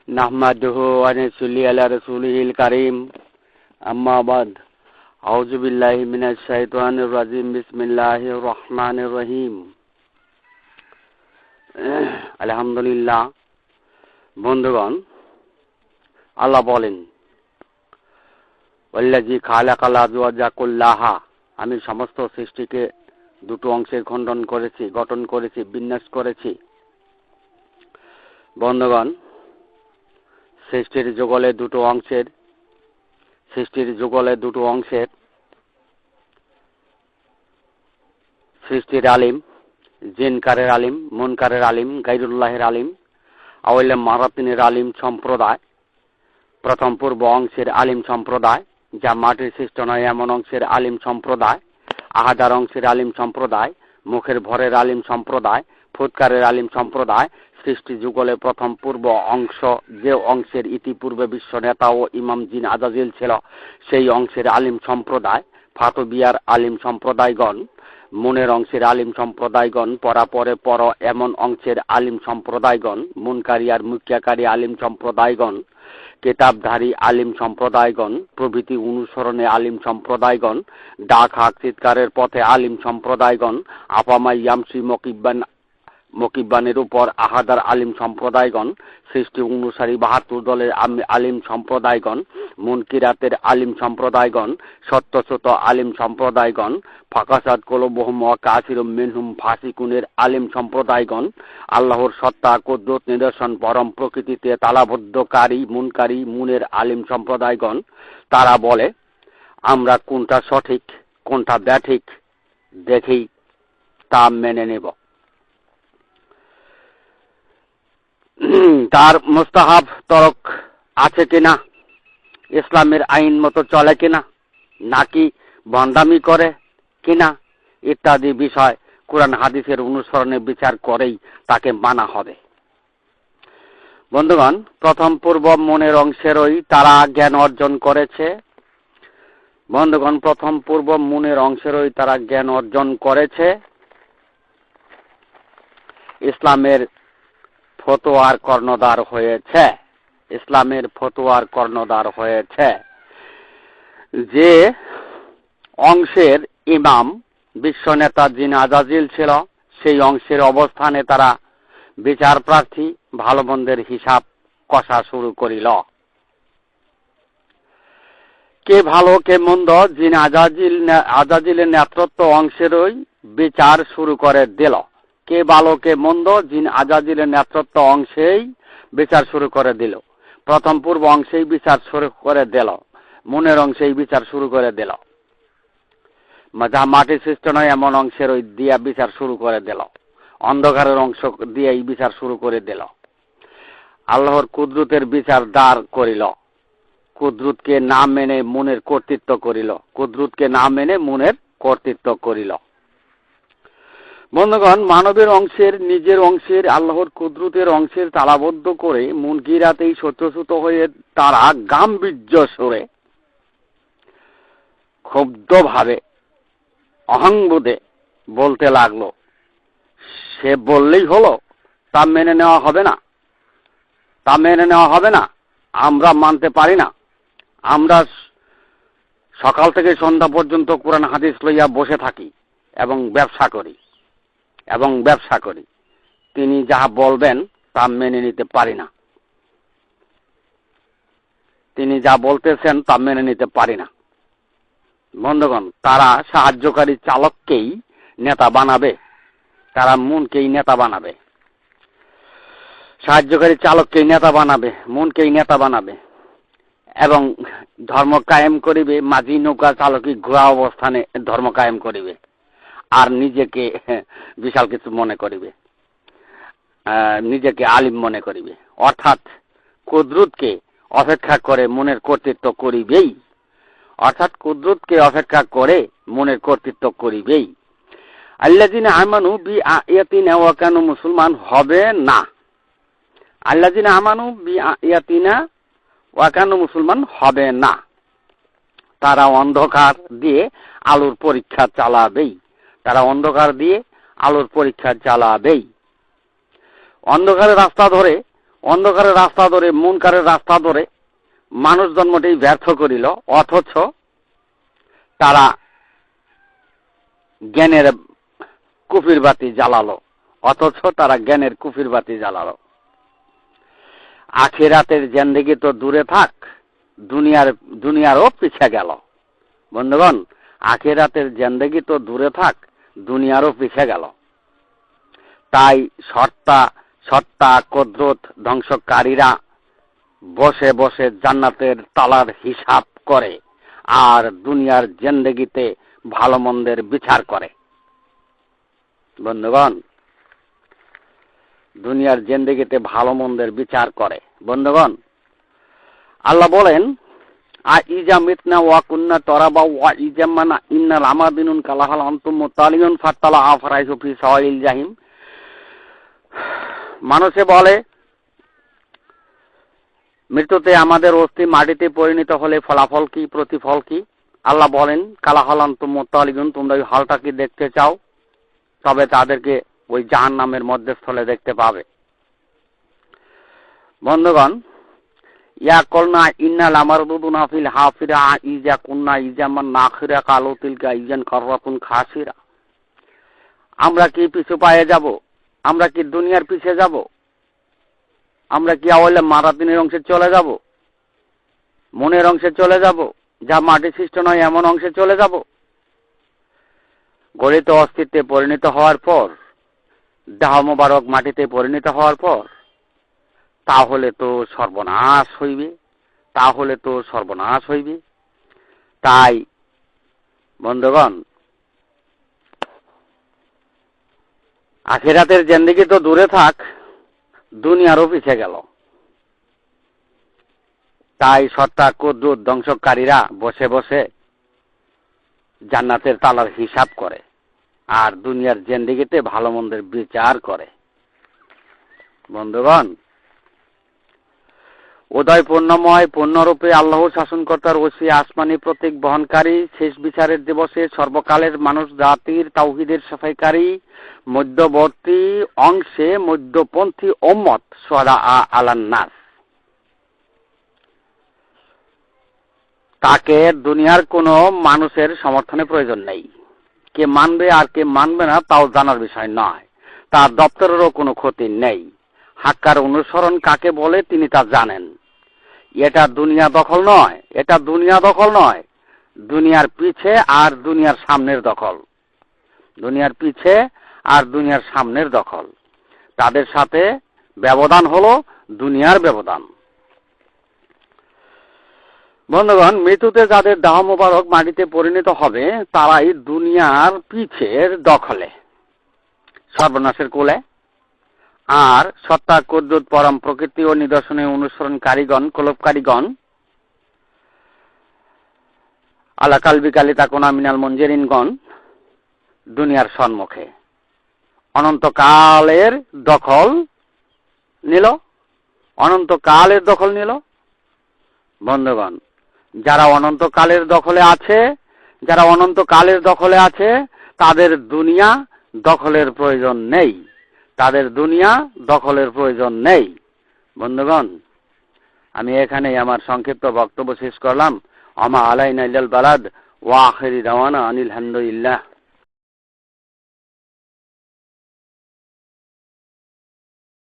নাহমাদুহু ওয়া নুসাল্লি আলা রাসূলিল কারীম আম্মা বাদ আউযু বিল্লাহি মিনাশ শাইতানির রাজিম বিসমিল্লাহির রহমানির রহিম আলহামদুলিল্লাহ। বন্ধুগণ, আল্লাহ বলেন, ওয়াল্লাযী খালাকাল আজওয়াজা কুল্লাহা, আমি সমস্ত সৃষ্টিকে দুটো অংশের গঠন করেছি, বিন্যাস করেছি। বন্ধুগণ, সৃষ্টির যুগলে দুটো অংশের সৃষ্টির আলিম, জিনকারের আলিম, মুনকারের আলিম, গায়রুল্লাহের আলিম, আওয়ালে মারাতিনের আলিম সম্প্রদায়, প্রথম পূর্ব অংশের আলিম সম্প্রদায়, যা মাটির সৃষ্ট নয় এমন অংশের আলিম সম্প্রদায়, আহাদার অংশের আলিম সম্প্রদায়, মুখের ভরের আলিম সম্প্রদায়, ফুৎকারের আলিম সম্প্রদায়, সৃষ্টি যুগলে প্রথম পূর্ব অংশ, যে অংশের ইতিপূর্বে বিশ্ব নেতা ও ইমাম জিন আজাজিল ছিল, সেই অংশের আলিম সম্প্রদায়, ফাতবিয়ার আলিম সম্প্রদায়গণ, মুনের অংশের আলিম সম্প্রদায়গণ, পরাপরে পর এমন অংশের আলিম সম্প্রদায়গণ, মুনকারী আর মুকিয়াকারী আলিম সম্প্রদায়গণ, কেতাবধারী আলিম সম্প্রদায়গণ প্রভৃতি অনুসরণে আলিম সম্প্রদায়গণ, ডাক হাক চিৎকারের পথে আলিম সম্প্রদায়গণ, আপামাই ইয়ামসি মকিব্বানের উপর আহাদার আলিম সম্প্রদায়গণ, সৃষ্টি অনুসারী ৭২ দলের আলিম সম্প্রদায়গণ, মুনকিরাতের আলিম সম্প্রদায়গণ, সত্যসত আলিম সম্প্রদায়গণ, ফাকাসাদ কলবহুম ওয়া কাসিরুম মিনহুম ফাসিকুনের আলিম সম্প্রদায়গণ, আল্লাহর সত্তা কুদরত নিদর্শন পরম প্রকৃতিতে তালাবদ্ধকারী মুনের আলিম সম্প্রদায়গণ। তারা বলে, আমরা কোনটা সঠিক কোনটা ব্যাঠিক দেখেই তা মেনে নেব। তার মুস্তাহাব তরক আছে কিনা, ইসলামের আইন মতো চলে কিনা, নাকি ভণ্ডামি করে কিনা, ইত্যাদি বিষয় কুরআন হাদিসের অনুসরণে বিচার করেই তাকে মানা হবে। বন্ধুগণ, প্রথম পূর্ব মনের অংশেরই তারা জ্ঞান অর্জন করেছে। ইসলামের ফতোয়ার কর্ণধার হয়েছে। যে অংশের ইমাম বিশ্ব নেতা জিন আজাজিল ছিল, সেই অংশের অবস্থানে তারা বিচার প্রার্থী ভালো মন্দের হিসাব কষা শুরু করিল। কে ভালো কে মন্দ জিন আজাজিলের নেতৃত্ব অংশেরই বিচার শুরু করে দিল। কে ভালো কে মন্দ জিন আজাজিলের নেতৃত্ব অংশেই বিচার শুরু করে দিল। প্রথম পূর্ব অংশেই বিচার শুরু করে দিল, মনের অংশেই বিচার শুরু করে দিল, যা মাটির সৃষ্ট নয় এমন অংশের ওই দিয়া বিচার শুরু করে দিল, অন্ধকারের অংশ দিয়েই বিচার শুরু করে দিল। আল্লাহর কুদরতের বিচার দাঁড় করিল, কুদরতকে না মেনে মনের কর্তৃত্ব করিল। বন্ধুগণ, মানবের অংশের নিজের অংশের আল্লাহর কুদরতের অংশের তালাবদ্ধ করে মুনকিরাতেই সত্যসূত হয়ে তারা গাম্ভীর্য সুরে ক্ষুব্ধভাবে অহংবোধে বলতে লাগলো, সে বললেই হলো, তা মেনে নেওয়া হবে না, আমরা মানতে পারি না। আমরা সকাল থেকে সন্ধ্যা পর্যন্ত কোরআন হাদিস লইয়া বসে থাকি এবং ব্যবসা করি, তিনি যাহা বলবেন তা মেনে নিতে পারি না, তিনি যা বলতেছেন তা মেনে নিতে পারি না। বন্ধুগণ, তারা সাহায্যকারী চালককেই নেতা বানাবে, তারা মুনকেই নেতা বানাবে, সাহায্যকারী চালককেই নেতা বানাবে, মুনকেই নেতা বানাবে এবং ধর্ম কায়েম করিবে। মাঝি নৌকা চালকই ঘোড়া অবস্থানে ধর্ম কায়েম করিবে আর নিজেকে বিশাল কিছু মনে করিবে, নিজেকে আলিম মনে করিবে। অর্থাৎ কুদরতকে অপেক্ষা করে মনের কর্তৃত্ব করিবেই। আল্লাযিনা আমানু বিআয়াতিনা ওয়া কানু মুসলমান হবে না। আল্লাযিনা আমানু বিআয়াতিনা ওয়া কানু মুসলমান হবে না। তারা অন্ধকার দিয়ে আলোর পরীক্ষা চালাবেই। অন্ধকারের রাস্তা ধরে অন্ধকারের রাস্তা ধরে মুনকারের রাস্তা ধরে মানুষ জন্মটি ব্যর্থ করিল, অথচ তারা জ্ঞানের কুফির বাতি জ্বালালো, আখিরাতের জিন্দেগি তো দূরে থাক, দুনিয়ারও পিছে গেল। বন্ধুগণ, আখিরাতের জিন্দেগি তো দূরে থাক, দুনিয়ারও পিছে গেল। তাই সত্তা কুদরত ধ্বংসকারীরা বসে বসে জান্নাতের তালার হিসাব করে আর দুনিয়ার জিন্দেগিতে ভালো মন্দের বিচার করে। বন্ধুগণ, দুনিয়ার জিন্দেগিতে ভালো মন্দের বিচার করে। বন্ধুগণ, আল্লাহ বলেন, আইজা মিতনা ওয়া কুন্না তরাবা ওয়া ইজামানা ইন্নাল আমাদিনুন কালাহাল আনতুম মুতালিউন ফাতালা আফরাইসু ফি সাওয়াইল জাহিম। মানুষে বলে, মৃত্যুতে আমাদের অস্থি মাটিতে পরিণত হলে ফলাফল কি, প্রতিফল কি? আল্লাহ বলেন, কালাহাল আনতুম মুতালিউন, তোমরা ওই হালটা কি দেখতে চাও? তবে তাদেরকে ওই জাহান্নামের মধ্যস্থলে দেখতে পাবে। বন্ধুগণ, ইয়া কলনা ইন্নাল আমারদুদুনা ফিল হাফিরা ইজা কুন্না ইজামান নাখিরা কালু তিলকা ইজান কাররাতুন খাসিরা। আমরা কি পিছু পায়ে যাব? আমরা কি দুনিয়ার পিছে যাব? আমরা কি আওয়ালে মারাতিনের অংশে চলে যাব? মনের অংশে চলে যাব? যা মাটি সৃষ্ট নয় এমন অংশে চলে যাব? গলিত অস্তিত্বে পরিণত হওয়ার পর, দেহ মোবারক মাটিতে পরিণত হওয়ার পর তাহলে তো সর্বনাশ হইবে। তাই বন্ধুগণ, আখিরাতের জিন্দেগি তো দূরে থাক, দুনিয়ারও পিছে গেল। তাই সত্তা কুদরত ধ্বংসকারীরা বসে বসে জান্নাতের তালার হিসাব করে আর দুনিয়ার জিন্দেগিতে ভালো মন্দের বিচার করে। বন্ধুগণ, উদয় পূর্ণময় পূর্ণরূপে আল্লাহ শাসনকর্তার ওসি আসমানি প্রতীক বহনকারী, শেষ বিচারের দিবসে সর্বকালের মানুষ জাতির তাওহীদের সাফাইকারী, মধ্যবর্তী অংশে মধ্যপন্থী উম্মত সুহাদা আলান নাস, তাকে দুনিয়ার কোনো মানুষের সমর্থনের প্রয়োজন নেই। কে মানবে আর কে মানবে না তাও জানার বিষয় নয়। তার দপ্তরেরও কোনো ক্ষতি নেই। হাক্কার অনুসরণ কাকে বলে তিনি তা জানেন। এটা দুনিয়া দখল নয়, দুনিয়ার পিছে আর দুনিয়ার সামনের দখল। তাদের সাথে ব্যবধান হলো দুনিয়ার ব্যবধান। বন্ধুগণ, মৃত্যুতে যাদের দেহ মোবারক মাটিতে পরিণত হবে তারাই দুনিয়ার পিছের দখলে, সর্বনাশের কোলে। আর সত্তা কুদরত পরম প্রকৃতি ও নিদর্শনে অনুসরণকারীগণ, কলবকারীগণ আলা কালবি কালিতা কোনা মিনাল মঞ্জেরিনগণ দুনিয়ার সম্মুখে অনন্তকালের দখল নিল। বন্ধুগণ, যারা অনন্তকালের দখলে আছে তাদের দুনিয়া দখলের প্রয়োজন নেই। বন্ধুগণ, আমি এখানেই আমার সংক্ষিপ্ত বক্তব্য শেষ করলাম। আমা আলাইনা ইল্লাল বালাদ ওয়া আখিরি দাওয়ানা আনিল হামদুলিল্লাহ।